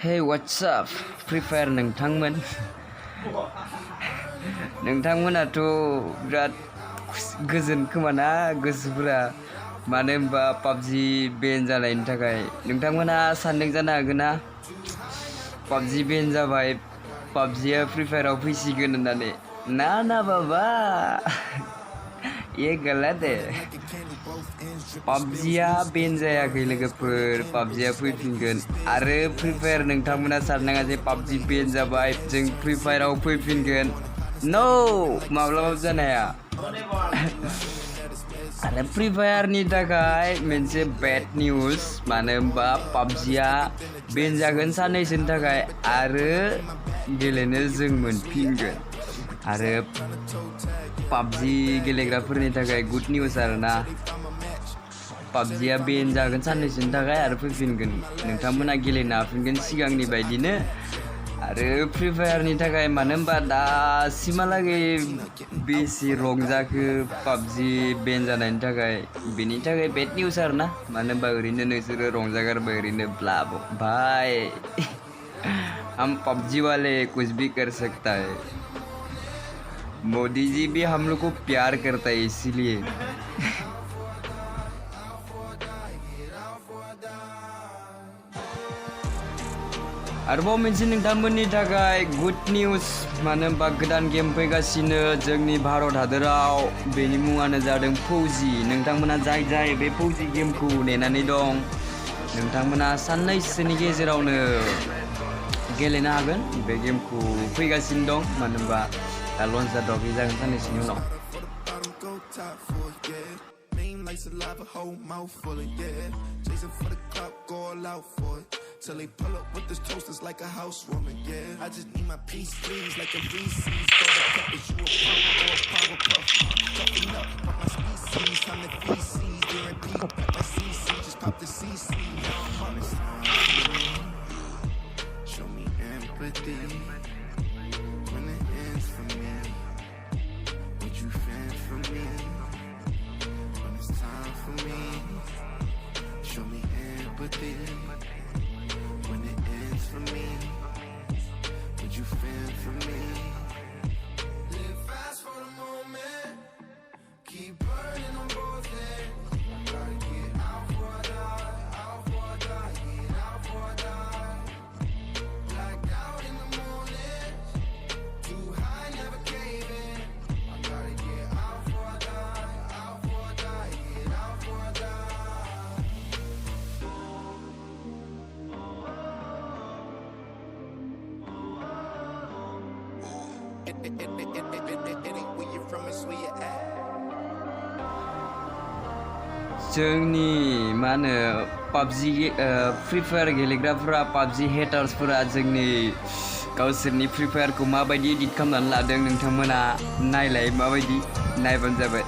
Hey, what's up? Free Fire नोंथांमोन नोंथांमोनाथ' बिराद गोजोन खोमाना गोसोफोरा मानो होनबा पाबजि बेन जानायनि थाखाय नोंथांमोना सानदों जानो हागौ ना पाबजि बेन जाबाय पाबजिया फ्री फायराव फैसिगोन होननानै ना बाबा ये गलत है पाबजिया बेन जायाखै लोगोफोर पाबजिया फैफिनगोन आरो फ्री फायर नोंथांमोना साननाङा जे पाबजि बेन जाबाय जों फ्री फायराव फैफिनगोन नो माब्लाबाबो जानो हाया आरो फ्री फायरनि थाखाय मोनसे बेड निउज मानो होनबा पाबजिया बेन जागोन साननैसोनि थाखाय आरो गेलेनो जों मोनफिनगोन आरो पाबजि गेलेग्राफोरनि थाखाय गुड निउज आरोना पाबजिया बेन जागोन साननैसोनि थाखाय आरो फैफिनगोन नोंथांमोना गेलेनो हाफिनगोन सिगांनि बायदिनो आरो फ्री फायरनि थाखाय मानो होनबा दासिमहालागै बेसे रंजाखो पाबजि बेन जानायनि थाखाय बेनि थाखाय बेड निउज आरोना मानो होनबा ओरैनो नोंसोरो रंजागारबाय ओरैनो ब्ला भाई हम पबजी वाले कुछ भी कर सकता है मोदी जी भी हम लोग को प्यार करता है इसीलिए आरोबाव मोनसे नोंथांमोननि थाखाय गुड निउज मानो होनबा गोदान गेम फैगासिनो जोंनि भारत हादराव बेनि मुङानो जादों फौजि नोंथांमोना जाय बे फौजि गेमखौ नेनानै दं नोंथांमोना साननैसोनि गेजेरावनो गेलेनो हागोन बे गेमखौ फैगासिनो दं मानो होनबा दा लन्च जाथ'वाखै जागोन साननैसोनि उनाव Till they pull up with this toasters like a housewarming, yeah. I just need my peace, please, like a Reese's. Throw the cup, is you a pump or a power puff? Cuffing up, pop my species, I'm the feces. Guaranteed, pop my CC, just pop the CC. Honest, show me empathy when it ends for me. Would you fend for me when it's time for me? Show me empathy. For me, would you feel for me? Live fast for the moment, keep burning on both ends. Gotta get out for a die, out for a die, get out for a die. Blacked out in the morning, too high, never cave in. I gotta get out for a die, out for a die, get out for a die. जोंनि मा होनो PUBG free fire गेलेग्राफोरा PUBG हेटार्सफोरा जोंनि गावसोरनि free फायरखौ माबायदि edit खालामनानै लादों नोंथांमोना नायलाय माबायदि नायबानो जाबाय